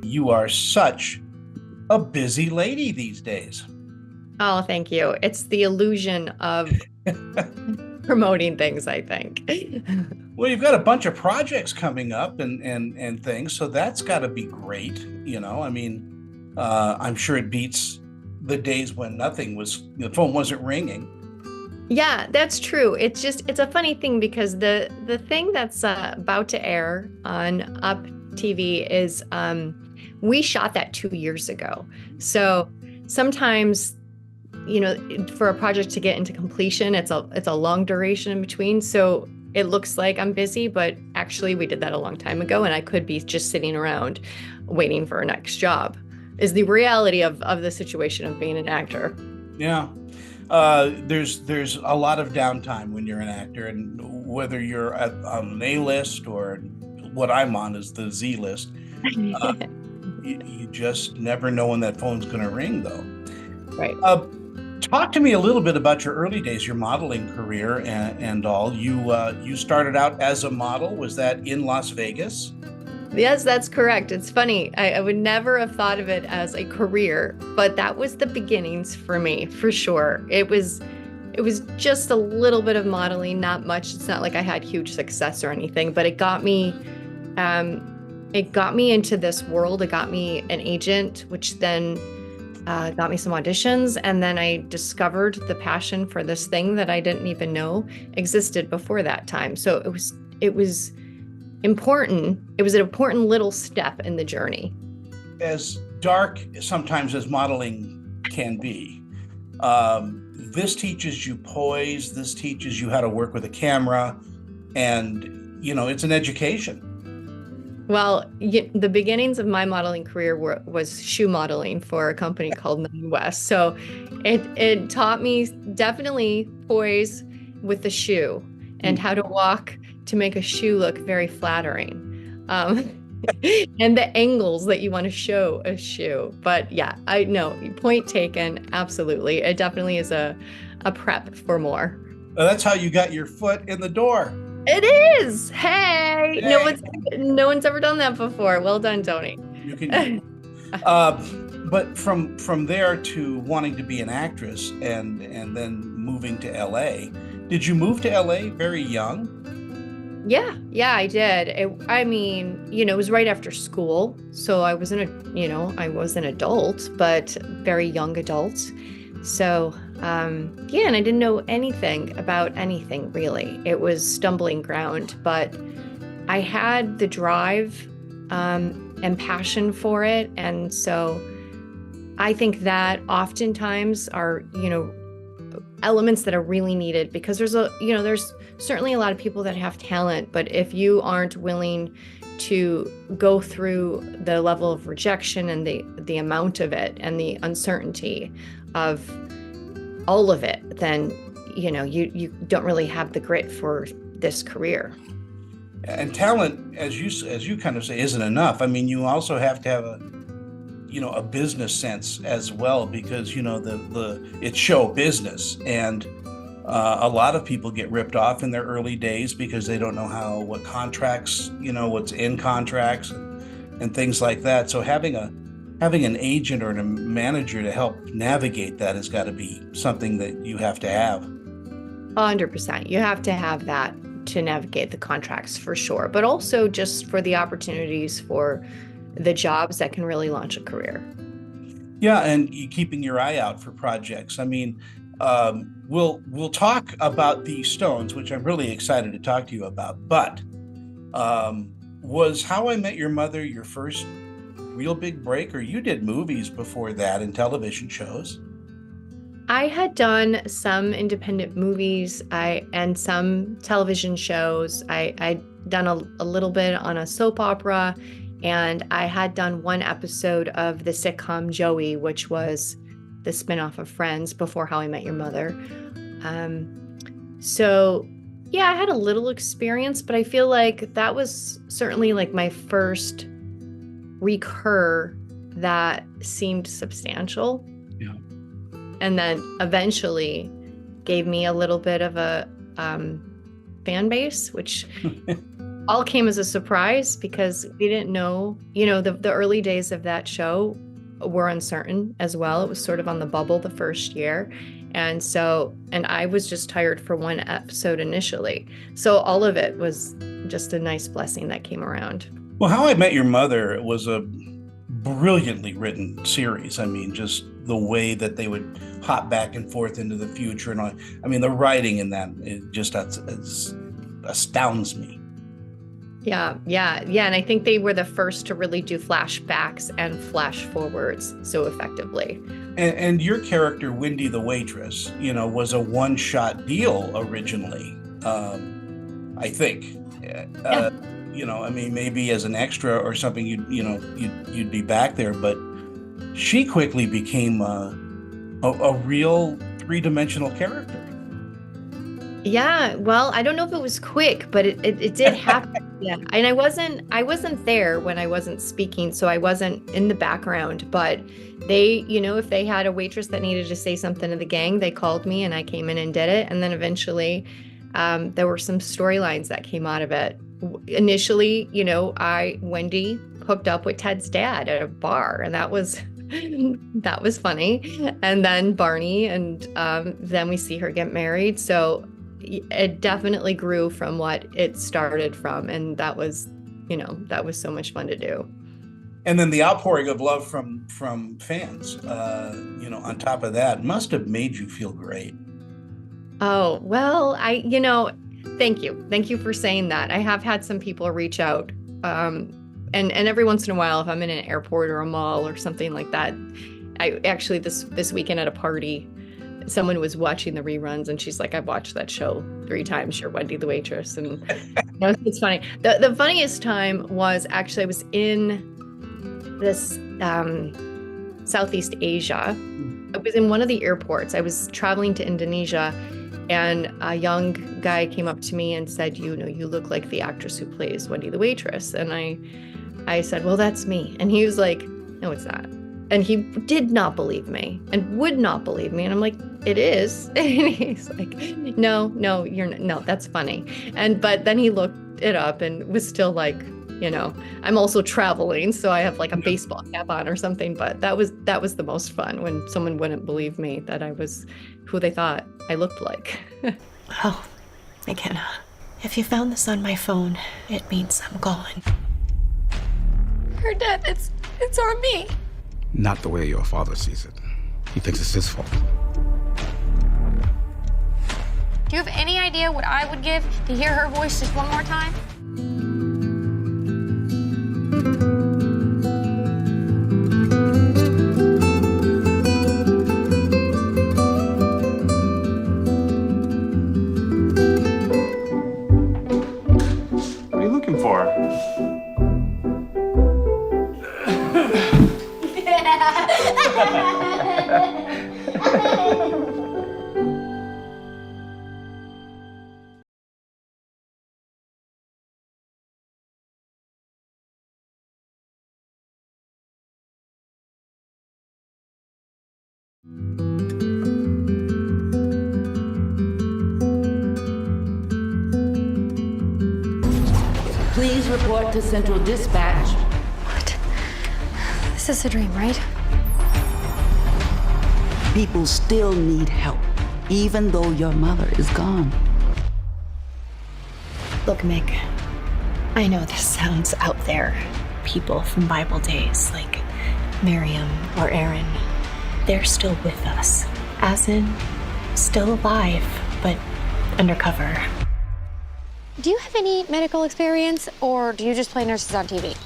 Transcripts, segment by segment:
You are such a busy lady these days. Oh, thank you. It's the illusion of promoting things, I think. Well, you've got a bunch of projects coming up and things, so that's got to be great. I'm sure it beats the days when the phone wasn't ringing. Yeah, that's true. It's a funny thing because the thing that's about to air on Up TV is we shot that 2 years ago. So sometimes, for a project to get into completion, it's a long duration in between. So it looks like I'm busy, but actually we did that a long time ago, and I could be just sitting around waiting for a next job, is the reality of the situation of being an actor. Yeah. There's a lot of downtime when you're an actor, and whether you're on an A list or what I'm on is the Z list. Uh, you just never know when that phone's going to ring, though. Right. Talk to me a little bit about your early days, your modeling career, and all. You started out as a model. Was that in Las Vegas? Yes, that's correct. It's funny. I would never have thought of it as a career, but that was the beginnings for me, for sure. It was just a little bit of modeling, not much. It's not like I had huge success or anything, but it got me into this world. It got me an agent, which then got me some auditions, and then I discovered the passion for this thing that I didn't even know existed before that time. So it was important. It was an important little step in the journey. As dark sometimes as modeling can be, this teaches you poise. This teaches you how to work with a camera, and it's an education. Well, the beginnings of my modeling career was shoe modeling for a company called Nine West. So it taught me definitely poise with the shoe and how to walk to make a shoe look very flattering. And the angles that you want to show a shoe. But yeah, I know, point taken. Absolutely. It definitely is a prep for more. Well, that's how you got your foot in the door. It is. Hey, no Yay. one's no one's ever done that before. Well done, Tony. You can. Uh, but from there to wanting to be an actress and then moving to LA, did you move to LA very young? Yeah, I did. I mean, it was right after school, so I was an adult, but very young adult. So, yeah, and I didn't know anything about anything really. It was stumbling ground, but I had the drive, and passion for it. And so I think that oftentimes are, elements that are really needed because there's certainly a lot of people that have talent, but if you aren't willing to go through the level of rejection and the amount of it and the uncertainty of all of it, then you don't really have the grit for this career. And talent, as you kind of say, isn't enough. I mean, you also have to have a business sense as well, because the it's show business, and a lot of people get ripped off in their early days because they don't know what contracts, what's in contracts and things like that. So having an agent or a manager to help navigate that has got to be something that you have to have. 100%. You have to have that to navigate the contracts for sure, but also just for the opportunities for the jobs that can really launch a career. Yeah, and you keeping your eye out for projects. I mean, we'll talk about the Stones, which I'm really excited to talk to you about. But was How I Met Your Mother your first real big break, or you did movies before that and television shows? I had done some independent movies, and some television shows. I'd done a little bit on a soap opera, and I had done one episode of the sitcom Joey, which was the spinoff of Friends before How I Met Your Mother. So yeah, I had a little experience, but I feel like that was certainly like my first recur that seemed substantial. Yeah. And then eventually gave me a little bit of a fan base, which all came as a surprise because we didn't know, the early days of that show were uncertain as well. It was sort of on the bubble the first year. And I was just tired for one episode initially. So all of it was just a nice blessing that came around. Well, How I Met Your Mother was a brilliantly written series. I mean, just the way that they would hop back and forth into the future and all. I mean, the writing in that, it just astounds me. Yeah. And I think they were the first to really do flashbacks and flash forwards so effectively. And your character, Wendy the waitress, was a one-shot deal originally, I think. I mean, maybe as an extra or something, you'd be back there, but she quickly became a real three-dimensional character. Yeah, well, I don't know if it was quick, but it did happen. Yeah, and I wasn't there when I wasn't speaking, so I wasn't in the background, but they, if they had a waitress that needed to say something to the gang, they called me and I came in and did it. And then eventually there were some storylines that came out of it. Initially, Wendy hooked up with Ted's dad at a bar, and that was funny. And then Barney, and then we see her get married. So it definitely grew from what it started from, and that was so much fun to do. And then the outpouring of love from fans, on top of that, must have made you feel great. Oh, well, thank you for saying that. I have had some people reach out, and every once in a while, if I'm in an airport or a mall or something like that, I actually this weekend at a party, someone was watching the reruns and she's like, I've watched that show 3 times. You're Wendy the waitress. And it's funny. The funniest time was actually I was in this Southeast Asia. I was in one of the airports. I was traveling to Indonesia, and a young guy came up to me and said, you look like the actress who plays Wendy the waitress. And I said, well, that's me. And he was like, no, it's not. And he did not believe me and would not believe me. And I'm like, it is. And he's like, no, you're not. No, that's funny. But then he looked it up and was still like, I'm also traveling, so I have like a baseball cap on or something. But that was the most fun, when someone wouldn't believe me that I was who they thought I looked like. Oh, McKenna, if you found this on my phone, it means I'm gone. Her death, it's on me. Not the way your father sees it. He thinks it's his fault. Do you have any idea what I would give to hear her voice just one more time? What are you looking for? Please report to Central Dispatch. What? This is a dream, right? People still need help, even though your mother is gone. Look, Mick, I know this sounds out there. People from Bible days, like Miriam or Aaron, they're still with us. As in, still alive, but undercover. Do you have any medical experience, or do you just play nurses on TV?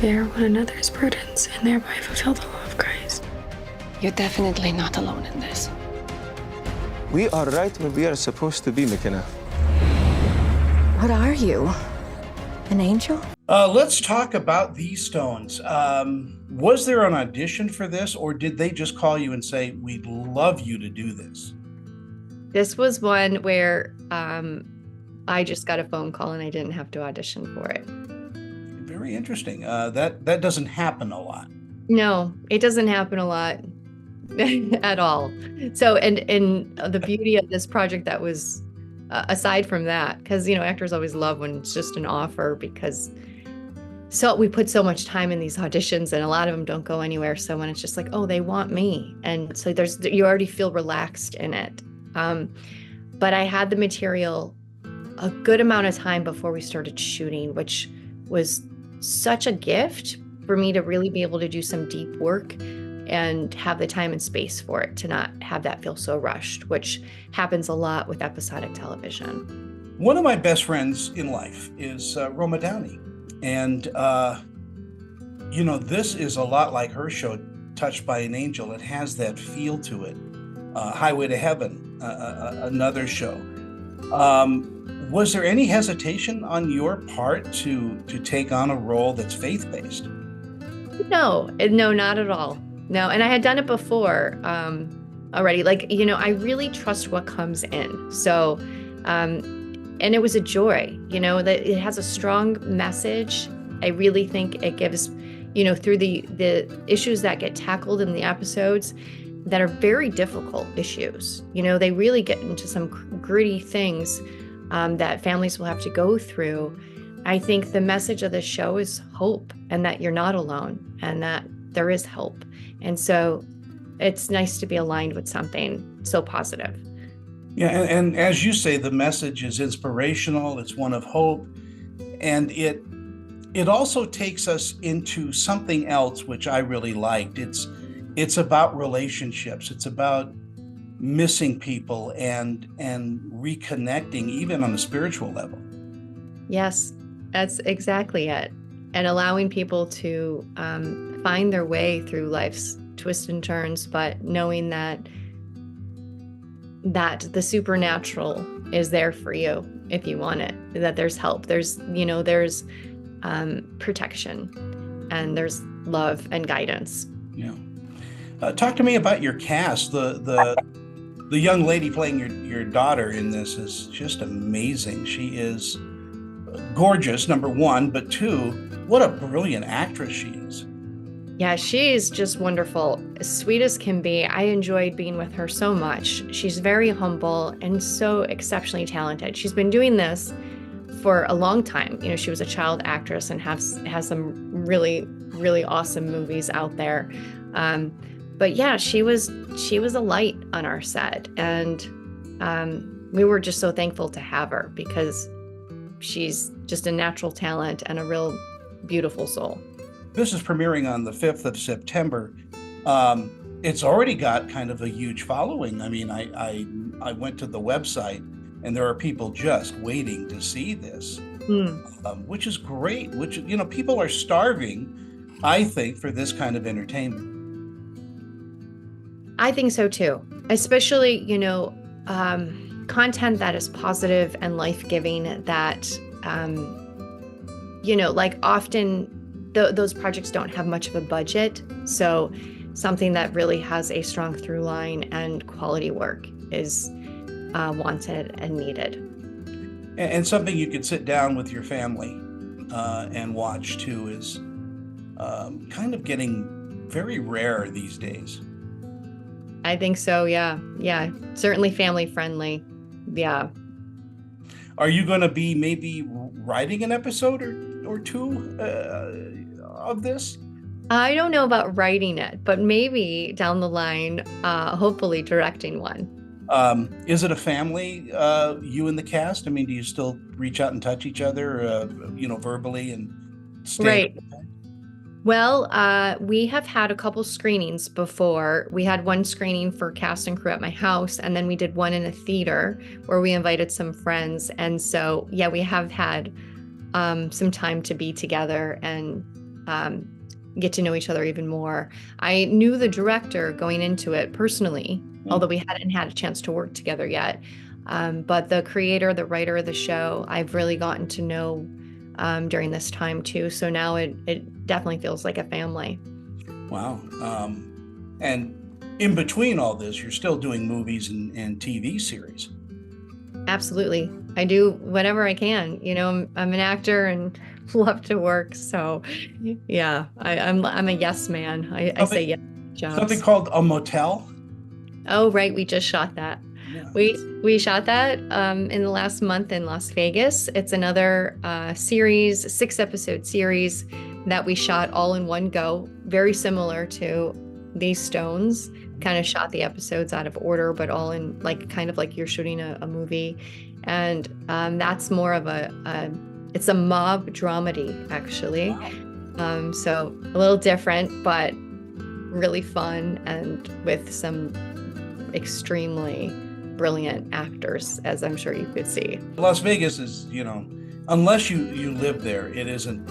Bear one another's burdens and thereby fulfill the law of Christ. You're definitely not alone in this. We are right where we are supposed to be, McKenna. What are you? An angel? Let's talk about these stones. Was there an audition for this, or did they just call you and say, we'd love you to do this? This was one where I just got a phone call and I didn't have to audition for it. Very interesting. That doesn't happen a lot. No, it doesn't happen a lot at all. So, and the beauty of this project that was aside from that, because, actors always love when it's just an offer, because we put so much time in these auditions and a lot of them don't go anywhere. So when it's just like, oh, they want me. And so you already feel relaxed in it. But I had the material a good amount of time before we started shooting, which was such a gift for me to really be able to do some deep work and have the time and space for it, to not have that feel so rushed, which happens a lot with episodic television. One of my best friends in life is Roma Downey. And, this is a lot like her show, Touched by an Angel. It has that feel to it. Highway to Heaven, another show. Was there any hesitation on your part to take on a role that's faith-based? No, not at all. No, and I had done it before already. I really trust what comes in. So, and it was a joy, that it has a strong message. I really think it gives, through the issues that get tackled in the episodes that are very difficult issues. They really get into some gritty things that families will have to go through. I think the message of the show is hope, and that you're not alone, and that there is hope. And so it's nice to be aligned with something so positive. Yeah, and as you say, the message is inspirational. It's one of hope, and it also takes us into something else which I really liked. It's about relationships. It's about missing people and reconnecting, even on a spiritual level. Yes, that's exactly it. And allowing people to find their way through life's twists and turns, but knowing that the supernatural is there for you if you want it, that there's help, there's protection, and there's love and guidance. Yeah. Talk to me about your cast. The young lady playing your daughter in this is just amazing. She is gorgeous, number one, but two, what a brilliant actress she is. Yeah, she's just wonderful, as sweet as can be. I enjoyed being with her so much. She's very humble and so exceptionally talented. She's been doing this for a long time. She was a child actress and has some really, really awesome movies out there. But yeah, she was a light on our set, and we were just so thankful to have her, because she's just a natural talent and a real beautiful soul. This is premiering on the 5th of September. It's already got kind of a huge following. I mean, I went to the website, and there are people just waiting to see this, which is great. Which, people are starving, I think, for this kind of entertainment. I think so too, especially, content that is positive and life-giving, that, often those projects don't have much of a budget. So something that really has a strong through line and quality work is wanted and needed. And something you could sit down with your family and watch too is kind of getting very rare these days. I think so, yeah. Yeah, certainly family friendly. Yeah. Are you going to be maybe writing an episode or two of this? I don't know about writing it, but maybe down the line, hopefully directing one. Is it a family, you and the cast? I mean, do you still reach out and touch each other, verbally and stay? Right. Well, we have had a couple screenings before. We had one screening for cast and crew at my house, and then we did one in a theater where we invited some friends. And so, yeah, we have had some time to be together and get to know each other even more. I knew the director going into it personally, although we hadn't had a chance to work together yet. But the creator, the writer of the show, I've really gotten to know during this time too. So now it definitely feels like a family. Wow. And in between all this, you're still doing movies and TV series. Absolutely. I do whatever I can. I'm an actor and love to work. So yeah, I'm a yes man. I say yes to jobs. Something called A Motel. Oh, right. We just shot that. We shot that in the last month in Las Vegas. It's another series, 6-episode series that we shot all in one go, very similar to These Stones. Kind of shot the episodes out of order, but all in kind of like you're shooting a movie. And that's more of it's a mob dramedy, actually. So a little different, but really fun, and with some extremely brilliant actors, as I'm sure you could see. Las Vegas is, unless you live there, it isn't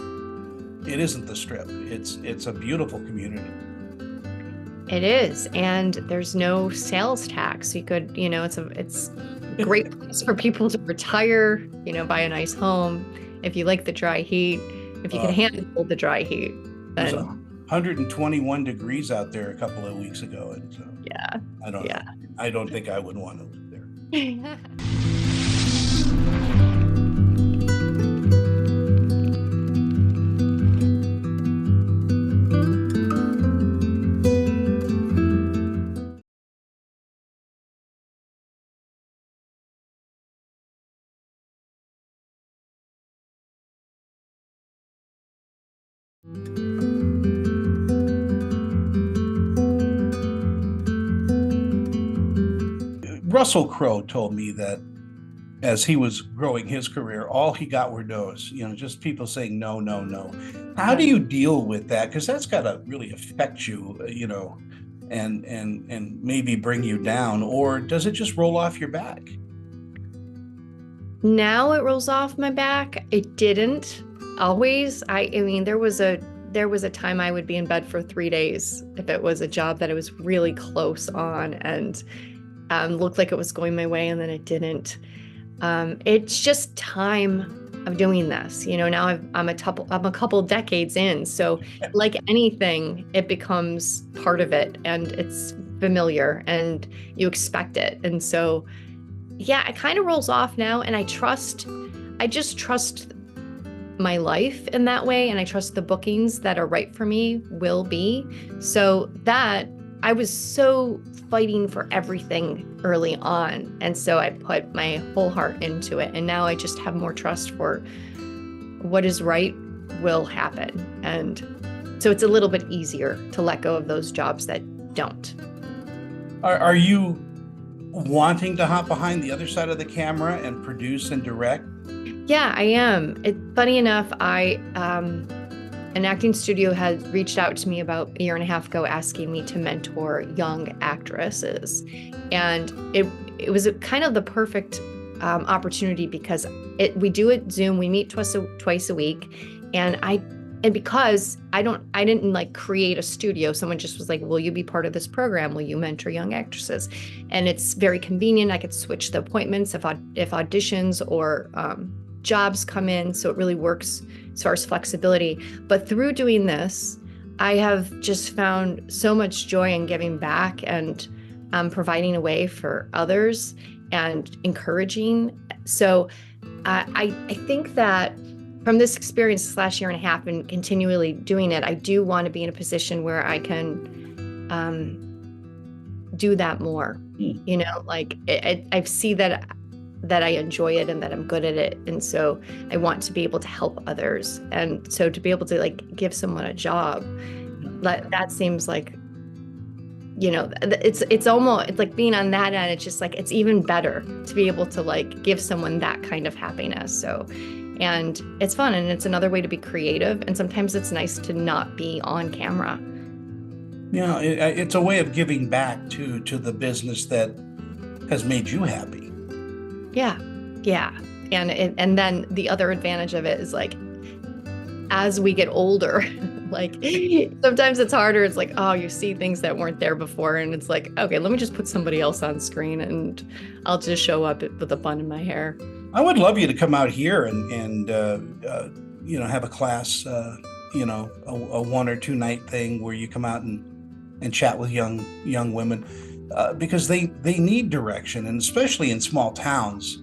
the Strip. It's a beautiful community. It is, and there's no sales tax. You could, it's a great place for people to retire, buy a nice home. If you like the dry heat, if you can handle the dry heat. It was 121 degrees out there a couple of weeks ago, and so yeah, I don't think I would want to live there. Russell Crowe told me that as he was growing his career, all he got were no's, just people saying no, no, no. How do you deal with that? Because that's got to really affect you, and maybe bring you down, or does it just roll off your back? Now it rolls off my back. It didn't always. I mean, there was a time I would be in bed for 3 days if it was a job that I was really close on and looked like it was going my way, and then it didn't. It's just time of doing this. Now I'm a couple decades in, so like anything, it becomes part of it, and it's familiar, and you expect it, and so yeah, it kind of rolls off now, and I just trust my life in that way, and I trust the bookings that are right for me will be. So that I was so fighting for everything early on, and so I put my whole heart into it, and now I just have more trust for what is right will happen, and so it's a little bit easier to let go of those jobs that don't. Are you wanting to hop behind the other side of the camera and produce and direct? Yeah, I am. Funny enough, an acting studio had reached out to me about a year and a half ago asking me to mentor young actresses. And it was kind of the perfect opportunity because we do it Zoom, we meet twice a week. And because I didn't create a studio, someone just was like, will you be part of this program? Will you mentor young actresses? And it's very convenient. I could switch the appointments if auditions or jobs come in. So it really works as far as flexibility. But through doing this, I have just found so much joy in giving back and providing a way for others and encouraging. So I think that from this experience this last year and a half and continually doing it, I do want to be in a position where I can do that more. I see that I enjoy it and that I'm good at it. And so I want to be able to help others. And so to be able to give someone a job, that seems like, it's almost, it's like being on that end. It's just it's even better to be able to give someone that kind of happiness. So, and it's fun, and it's another way to be creative. And sometimes it's nice to not be on camera. It's a way of giving back to the business that has made you happy. Yeah. And then the other advantage of it is as we get older, sometimes it's harder. It's you see things that weren't there before, and it's okay, let me just put somebody else on screen and I'll just show up with a bun in my hair. I would love you to come out here and have a class, a 1 or 2 night thing where you come out and chat with young women. Because they need direction, and especially in small towns,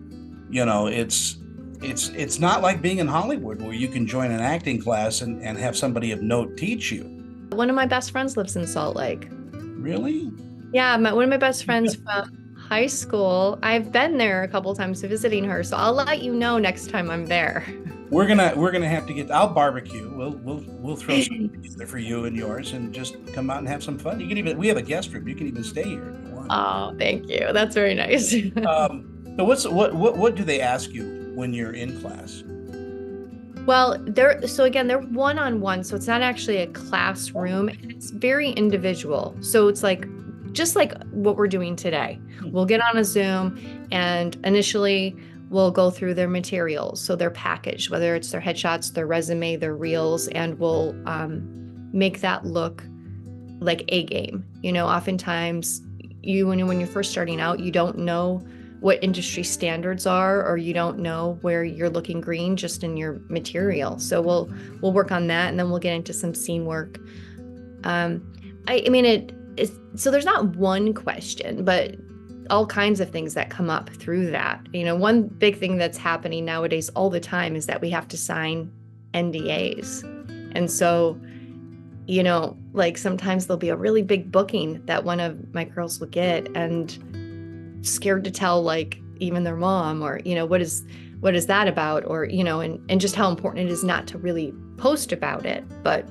it's not like being in Hollywood where you can join an acting class and have somebody of note teach you. One of my best friends lives in Salt Lake. Really? Yeah, one of my best friends from high school. I've been there a couple times visiting her, so I'll let you know next time I'm there. We're gonna have to get. I'll barbecue. We'll throw something together for you and yours, and just come out and have some fun. You can even. We have a guest room. You can even stay here if you want. Oh, thank you. That's very nice. So what do they ask you when you're in class? Well, they're one-on-one, so it's not actually a classroom. It's very individual. So it's like just like what we're doing today. We'll get on a Zoom, and initially we'll go through their materials, so their package, whether it's their headshots, their resume, their reels, and we'll make that look like a game. Oftentimes when you're first starting out, you don't know what industry standards are, or you don't know where you're looking green just in your material. So we'll work on that, and then we'll get into some scene work. So there's not one question, but all kinds of things that come up through that. One big thing that's happening nowadays all the time is that we have to sign NDAs. And so, like sometimes there'll be a really big booking that one of my girls will get, and scared to tell like even their mom, or what is that about, or and just how important it is not to really post about it, but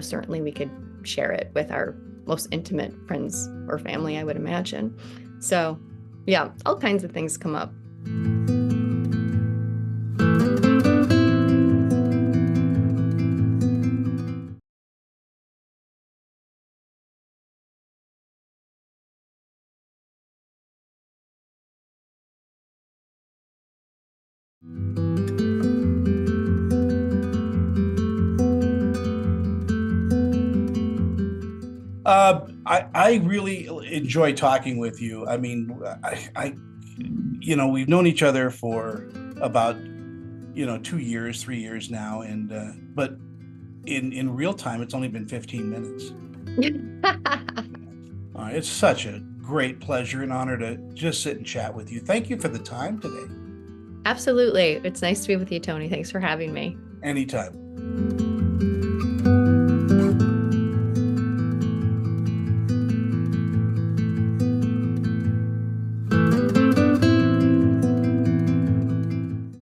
certainly we could share it with our most intimate friends or family, I would imagine. So yeah, all kinds of things come up. I really enjoy talking with you. I mean, we've known each other for about 2 years, 3 years now, and but in real time, it's only been 15 minutes. It's such a great pleasure and honor to just sit and chat with you. Thank you for the time today. Absolutely. It's nice to be with you, Tony. Thanks for having me. Anytime.